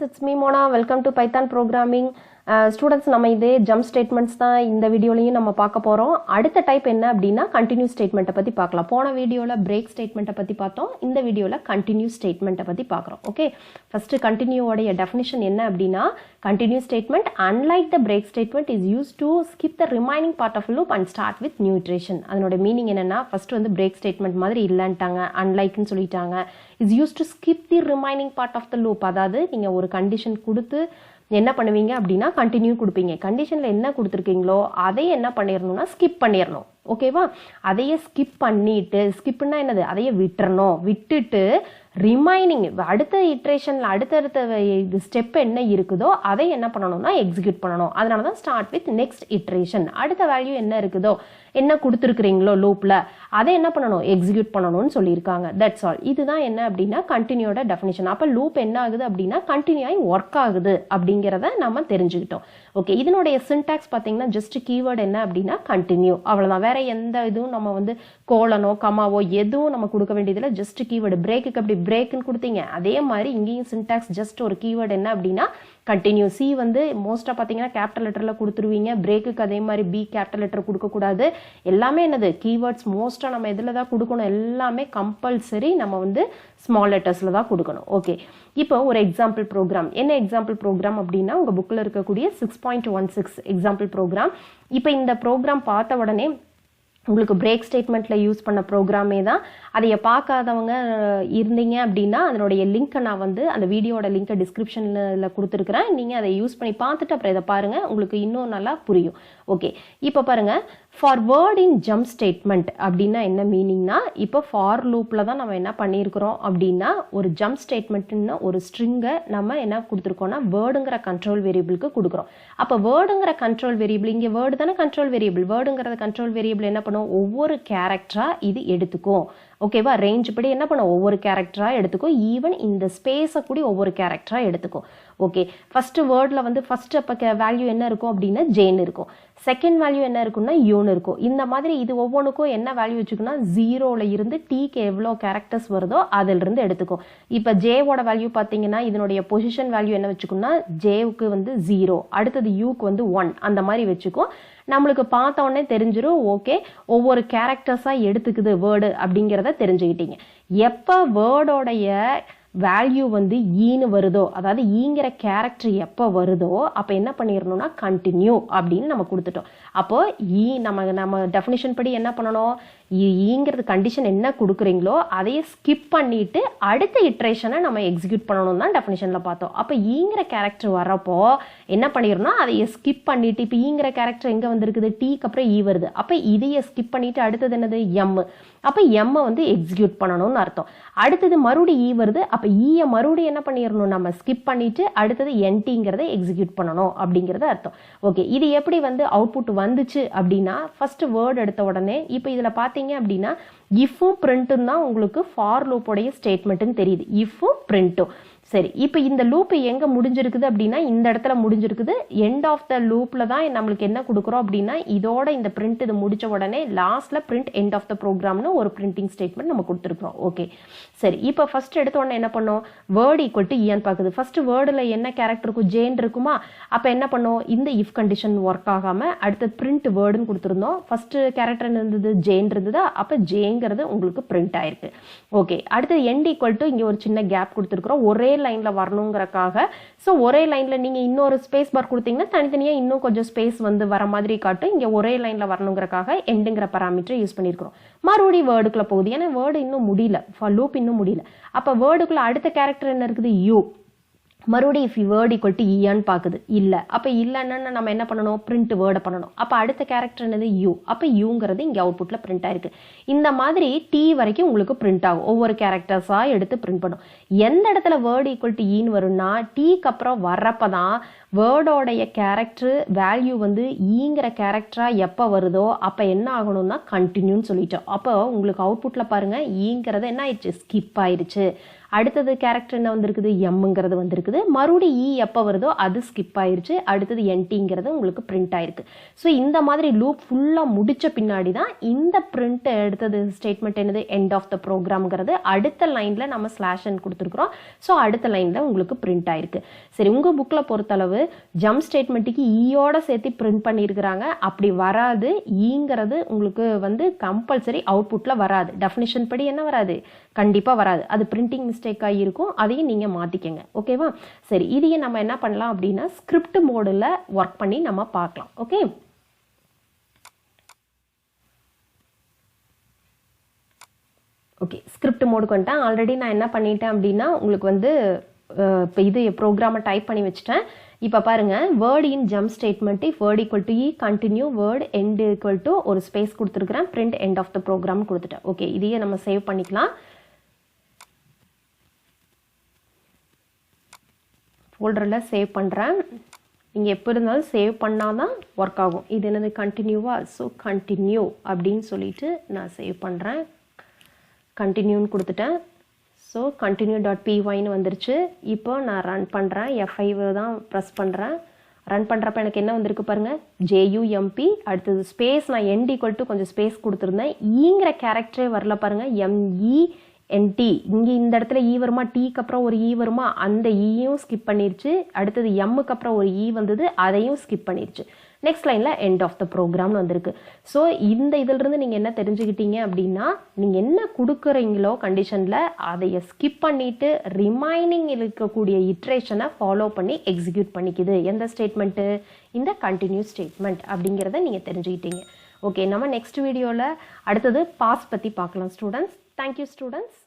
it's me Mona. Welcome to Python programming. Students நம்ம இதே jump statements தான் இந்த வீடியோலயும் நம்ம பார்க்க போறோம். அடுத்த டைப் என்ன அப்படினா continuous statement பத்தி பார்க்கலாம். போன வீடியோல break statement பத்தி பார்த்தோம். இந்த வீடியோல continuous statement பத்தி பார்க்கறோம். ஓகே. First continue உடைய definition என்ன அப்படினா continuous statement unlike the break statement is used to skip the remaining part of a loop and start with new iteration. அதனோட மீனிங் என்னன்னா first வந்து break statement மாதிரி இல்லன்ட்டாங்க, unlike னு சொல்லிட்டாங்க. is used to skip the remaining part of the loop. அதாவது நீங்க ஒரு condition கொடுத்து என்ன பண்ணுவீங்க அப்படினா கண்டினியூ கொடுப்பீங்க. கண்டிஷன்ல என்ன கொடுத்திருக்கீங்களோ அதை என்ன பண்ணிரணும்னா ஸ்கிப் பண்ணிரணும். ஓகேவா? அதையே ஸ்கிப் பண்ணிட்டு, ஸ்கிப்னா என்னது? அதையே விட்டுறணும். விட்டுட்டு ரிமைனிங் அடுத்த இட்ரேஷன்ல அடுத்தடுத்த ஸ்டெப் என்ன இருக்குதோ அதை என்ன பண்ணணும்னா எக்ஸிக்யூட் பண்ணணும். அதனால தான் ஸ்டார்ட் வித் நெக்ஸ்ட் இட்ரேஷன். அடுத்த வேல்யூ என்ன இருக்குதோ, என்ன கொடுத்துருக்கிறீங்களோ லூப்ல அதை என்ன பண்ணணும்? எக்ஸிக்யூட் பண்ணணும்னு சொல்லியிருக்காங்க. That's all. இதுதான் என்ன அப்படின்னா கண்டினியூட டெஃபினிஷன். அப்போ லூப் என்ன ஆகுது அப்படின்னா கண்டினியூ ஆகி ஒர்க் ஆகுது அப்படிங்கிறத நம்ம தெரிஞ்சுக்கிட்டோம். ஓகே, இதனுடைய சின்டாக்ஸ் பார்த்தீங்கன்னா ஜஸ்ட் கீவேர்டு என்ன அப்படின்னா கண்டினியூ, அவ்வளோதான். வேற எந்த இதுவும் நம்ம வந்து கோலனோ கமாவோ எதுவும் நம்ம கொடுக்க வேண்டியதில்லை. Just keyword. பிரேக்குக்கு அப்படி பிரேக்குன்னு கொடுத்தீங்க, அதே மாதிரி இங்கேயும் சின்டாக்ஸ் ஜஸ்ட் ஒரு கீவேர்டு என்ன அப்படின்னா கண்டினியூ. சி வந்து மோஸ்ட்டாக பார்த்தீங்கன்னா கேபிட்டல் லெட்டரில் கொடுத்துருவீங்க. பிரேக்குக்கு அதே மாதிரி பி கேபிட்டல் லெட்டர் கொடுக்கக்கூடாது. எல்லாமே என்னது கீவேர்ட்ஸ் மோஸ்ட்டாக நம்ம எதில் தான் கொடுக்கணும்? எல்லாமே கம்பல்சரி நம்ம வந்து ஸ்மால் லெட்டர்ஸில் தான் கொடுக்கணும். ஓகே, இப்போ ஒரு எக்ஸாம்பிள் ப்ரோக்ராம். என்ன எக்ஸாம்பிள் ப்ரோக்ராம் அப்படின்னா உங்கள் புக்கில் இருக்கக்கூடிய 6.16 எக்ஸாம்பிள் ப்ரோக்ராம். இப்போ இந்த ப்ரோக்ராம் பார்த்த உடனே உங்களுக்கு பிரேக் ஸ்டேட்மெண்ட்டில் யூஸ் பண்ண ப்ரோக்ராமே தான். அதைய பார்க்காதவங்க இருந்தீங்க அப்படின்னா அதனுடைய லிங்க்கை நான் வந்து அந்த வீடியோட லிங்க்கை டிஸ்கிரிப்ஷனில் கொடுத்துருக்குறேன். நீங்கள் அதை யூஸ் பண்ணி பார்த்துட்டு அப்புறம் இதை பாருங்கள், உங்களுக்கு இன்னும் நல்லா புரியும். ஓகே, இப்போ பாருங்கள், for word in jump statement அப்படின்னா என்ன மீனிங்னா, இப்போ ஃபார் லூப்பில் தான் நம்ம என்ன பண்ணியிருக்கிறோம் அப்படின்னா ஒரு ஜம்ப் ஸ்டேட்மெண்ட்னு ஒரு ஸ்ட்ரிங்கை நம்ம என்ன கொடுத்துருக்கோம்னா வேர்டுங்கிற கண்ட்ரோல் வேரியபிளுக்கு கொடுக்குறோம். அப்போ வேர்டுங்கிற கண்ட்ரோல் வேரியபிள், இங்கே வேர்டு தானே கண்ட்ரோல் வேரியபிள். வேர்டுங்கிறத கண்ட்ரோல் வேரியபிள் என்ன பண்ணும்? ஒவ்வொரு கேரக்டரா இது எடுத்துக்கும். ஓகேவா? ரேஞ்ச் படி என்ன பண்ணும்? ஒவ்வொரு கேரக்டரா எடுத்துக்கும். ஈவன் இந்த ஸ்பேஸை கூட ஒவ்வொரு கேரக்டரா எடுத்துக்கும். ஓகே, ஃபர்ஸ்ட் வேர்ட்ல வந்து ஃபர்ஸ்ட் அப்போ வேல்யூ என்ன இருக்கும் அப்படின்னா ஜேன்னு இருக்கும். செகண்ட் வேல்யூ என்ன இருக்கும்னா யூன்னு இருக்கும். இந்த மாதிரி இது ஒவ்வொன்றுக்கும் என்ன வேல்யூ வச்சுக்கோன்னா 0ல இருந்து டீக்கு எவ்வளோ கேரக்டர்ஸ் வருதோ அதிலிருந்து எடுத்துக்கும். இப்போ ஜேவோட வேல்யூ பார்த்தீங்கன்னா இதனுடைய பொசிஷன் வேல்யூ என்ன வச்சுக்கோன்னா ஜேவுக்கு வந்து 0, அடுத்தது யூக்கு வந்து 1, அந்த மாதிரி வச்சுக்கும். நம்மளுக்கு பார்த்த உடனே தெரிஞ்சிடும். ஓகே, ஒவ்வொரு கேரக்டர்ஸாக எடுத்துக்குது வேர்டு அப்படிங்கிறத தெரிஞ்சுக்கிட்டீங்க. எப்போ வேர்டோடைய வேல்யூ வந்து ஈன்னு வருதோ, அதாவது ஈங்கிற கேரக்டர் எப்போ வருதோ அப்போ என்ன பண்ணிடணும்னா கண்டினியூ அப்படின்னு நம்ம கொடுத்துட்டோம். அப்போ நம்ம டெஃபினிஷன் படி என்ன பண்ணணும்? ஈங்கிறது கண்டிஷன் என்ன கொடுக்குறீங்களோ அதையே ஸ்கிப் பண்ணிட்டு அடுத்த இட்ரேஷனை நம்ம எக்ஸிக்யூட் பண்ணணும் தான் டெஃபினிஷனில் பார்த்தோம். அப்போ ஈங்கிற கேரக்டர் வரப்போ என்ன பண்ணிடணும்னா அதையே ஸ்கிப் பண்ணிட்டு, இப்போ ஈங்கிற கேரக்டர் எங்கே வந்திருக்குது? டீக்கு அப்புறம் ஈ வருது. அப்போ இதையே ஸ்கிப் பண்ணிட்டு அடுத்தது என்னது? எம். அப்போ எம்மை வந்து எக்ஸிக்யூட் பண்ணணும்னு அர்த்தம். அடுத்தது மறுபடியும் ஈ வருது. அப்போ ஈயை மறுபடியும் என்ன பண்ணிடணும்? நம்ம ஸ்கிப் பண்ணிட்டு அடுத்தது என்டிங்கிறத எக்ஸிக்யூட் பண்ணணும் அப்படிங்கிறது அர்த்தம். ஓகே, இது எப்படி வந்து அவுட்புட் வந்துச்சு அப்படின்னா ஃபர்ஸ்ட் வேர்டு எடுத்த உடனே இப்போ இதில் பார்த்தீங்க அப்படின்னா இஃப்பும் பிரிண்ட்டும் தான் உங்களுக்கு ஃபார் லூப்போடைய ஸ்டேட்மெண்ட்னு தெரியுது. இஃப்பும் பிரிண்ட்டும். சரி, இப்போ இந்த லூப் எங்க முடிஞ்சிருக்குது அப்படின்னா இந்த இடத்துல முடிஞ்சிருக்குது. எண்ட் ஆஃப் த லூப்ல தான் நம்மளுக்கு என்ன கொடுக்குறோம் அப்படின்னா இதோட இந்த பிரிண்ட் இது முடிச்ச உடனே லாஸ்ட்ல பிரிண்ட் எண்ட் ஆஃப் த ப்ரோக்ராம்னு ஒரு பிரிண்டிங் ஸ்டேட்மெண்ட் நம்ம கொடுத்துருக்கோம். ஓகே, சரி, இப்போ ஃபர்ஸ்ட் எடுத்த உடனே என்ன பண்ணோம்? வேர்டு ஈக்குவல் டு ஈன்னு பார்க்குது. ஃபர்ஸ்ட் வேர்டில் என்ன கேரக்டர் இருக்கும்? ஜேன் இருக்குமா? அப்போ என்ன பண்ணோம்? இந்த இஃப் கண்டிஷன் ஒர்க் ஆகாம அடுத்த பிரிண்ட் வேர்டுன்னு கொடுத்துருந்தோம். ஃபர்ஸ்ட் கேரக்டர் இருந்தது ஜேன் இருந்ததா? அப்போ ஜேங்கிறது உங்களுக்கு பிரிண்ட் ஆயிருக்கு. ஓகே, அடுத்தது எண்ட் ஈக்குவல் டு இங்கே ஒரு சின்ன கேப் கொடுத்துருக்குறோம் ஒரே லைன்ல வரணுங்கிறக்காக. ஸோ ஒரே லைன்ல நீங்க இன்னொரு ஸ்பேஸ் பார் கொடுத்தீங்கன்னா தனித்தனியா இன்னும் கொஞ்சம் ஸ்பேஸ் வந்து வர மாதிரி காட்டும். இங்க ஒரே லைன்ல வரணுங்கிறக்காக எண்டுங்கிற பராமீட்டர் யூஸ் பண்ணியிருக்கிறோம். மறுபடியும் வேர்டுக்குள்ள போகுது. ஏன்னா வேர்டு இன்னும் முடியல, லூப் இன்னும் முடியல. அப்ப வேர்டுக்குள்ள அடுத்த கேரக்டர் என்ன இருக்குது? யூ. மறுபடியும் இஃப் வேர்டு ஈக்குவல் டு ஈயான்னு பார்க்குது. இல்லை. அப்போ இல்லைன்னா நம்ம என்ன பண்ணணும்? பிரிண்ட் வேர்டை பண்ணணும். அப்போ அடுத்த கேரக்டர் என்னது? யூ. அப்போ யூங்கிறது இங்கே அவுட்புட்டில் பிரிண்ட் ஆயிருக்கு. இந்த மாதிரி டி வரைக்கும் உங்களுக்கு பிரிண்ட் ஆகும். ஒவ்வொரு கேரக்டர்ஸாக எடுத்து பிரிண்ட் பண்ணும். எந்த இடத்துல வேர்டு ஈக்குவல் டு ஈன்னு வரும்னா டீக்கு அப்புறம் வர்றப்ப தான் வேர்டோடைய கேரக்டர் வேல்யூ வந்து ஈங்கிற கேரக்டரா எப்போ வருதோ அப்போ என்ன ஆகணும்னா கண்டினியூன்னு சொல்லிட்டோம். அப்போ உங்களுக்கு அவுட்புட்டில் பாருங்க ஈங்கிறது என்ன ஆயிடுச்சு? ஸ்கிப் ஆயிடுச்சு. அடுத்தது கேரக்டர் என்ன வந்திருக்குது, எம்ங்கிறது வந்திருக்குது. மறுபடியும் இ எப்போ வருதோ அது ஸ்கிப் ஆயிருச்சு. அடுத்தது என்டிங்கிறது உங்களுக்கு பிரிண்ட் ஆயிருக்கு. ஸோ இந்த மாதிரி லூப் ஃபுல்லாக முடிச்ச பின்னாடி தான் இந்த பிரிண்ட் எடுத்தது ஸ்டேட்மெண்ட் என்னது, எண்ட் ஆஃப் த ப்ரோக்ராம்ங்கிறது அடுத்த லைனில் நம்ம ஸ்லாஷன் கொடுத்துருக்குறோம். ஸோ அடுத்த லைனில் உங்களுக்கு பிரிண்ட் ஆயிருக்கு. சரி, உங்கள் புக்கில் பொறுத்தளவு ஜம்ப் ஸ்டேட்மெண்ட்டுக்கு ஈயோட சேர்த்து பிரிண்ட் பண்ணியிருக்கிறாங்க. அப்படி வராது, ஈங்கிறது உங்களுக்கு வந்து கம்பல்சரி அவுட்புட்டில் வராது. டெஃபினிஷன் படி என்ன வராது, கண்டிப்பாக வராது. அது பிரிண்டிங் மிஸ்டேக்காக இருக்கும். அதையும் நீங்கள் மாற்றிக்கங்க. ஓகேவா? சரி, இதையே நம்ம என்ன பண்ணலாம் அப்படின்னா ஸ்கிரிப்ட் மோடில் ஒர்க் பண்ணி நம்ம பார்க்கலாம். ஓகே, ஓகே ஸ்கிரிப்ட் மோடுக்கு வந்துட்டேன். ஆல்ரெடி நான் என்ன பண்ணிட்டேன் அப்படின்னா உங்களுக்கு வந்து இப்போ இது ப்ரோக்ராமை டைப் பண்ணி வச்சுட்டேன். இப்போ பாருங்க, word in jump statement if word equal to e continue word end equal to ஒரு ஸ்பேஸ் கொடுத்துருக்கிறேன், print end of the program கொடுத்துட்டேன். ஓகே, இதையே நம்ம சேவ் பண்ணிக்கலாம். ஃபோல்டரில் சேவ் பண்ணுறேன். நீங்கள் எப்போ இருந்தாலும் சேவ் பண்ணால் தான் ஒர்க் ஆகும். இது என்னது, கண்டினியூவா? ஸோ கண்டினியூ அப்படின்னு சொல்லிட்டு நான் சேவ் பண்ணுறேன். கண்டினியூன்னு கொடுத்துட்டேன். ஸோ கண்டினியூ டாட் பிஒய்னு வந்துருச்சு. இப்போ நான் ரன் பண்ணுறேன். F5 தான் ப்ரெஸ் பண்ணுறேன். ரன் பண்ணுறப்ப எனக்கு என்ன வந்திருக்கு பாருங்கள், JUMP. அடுத்தது ஸ்பேஸ், நான் எண்ட் ஈக்குவல் டு கொஞ்சம் ஸ்பேஸ் கொடுத்துருந்தேன். ஈங்கிற கேரக்டரே வரல பாருங்கள், MENT. இங்கே இந்த இடத்துல ஈ வருமா, டீக்கு அப்புறம் ஒரு ஈ வருமா, அந்த ஈயும் ஸ்கிப் பண்ணிருச்சு. அடுத்தது எம்முக்கு அப்புறம் ஒரு ஈ வந்தது, அதையும் ஸ்கிப் பண்ணிருச்சு. நெக்ஸ்ட் லைனில் எண்ட் ஆஃப் த ப்ரோக்ராம்னு வந்திருக்கு. ஸோ இந்த இதிலிருந்து நீங்கள் என்ன தெரிஞ்சுக்கிட்டீங்க அப்படின்னா, நீங்கள் என்ன கொடுக்குறீங்களோ கண்டிஷனில் அதைய ஸ்கிப் பண்ணிவிட்டு ரிமைனிங் இருக்கக்கூடிய இட்ரேஷனை ஃபாலோ பண்ணி எக்ஸிக்யூட் பண்ணிக்குது. எந்த ஸ்டேட்மெண்ட்டு, இந்த கண்டினியூ ஸ்டேட்மெண்ட் அப்படிங்கிறத நீங்கள் தெரிஞ்சுக்கிட்டீங்க. ஓகே, நம்ம நெக்ஸ்ட் வீடியோவில் அடுத்தது பாஸ் பற்றி பார்க்கலாம் ஸ்டூடெண்ட்ஸ். Thank you students.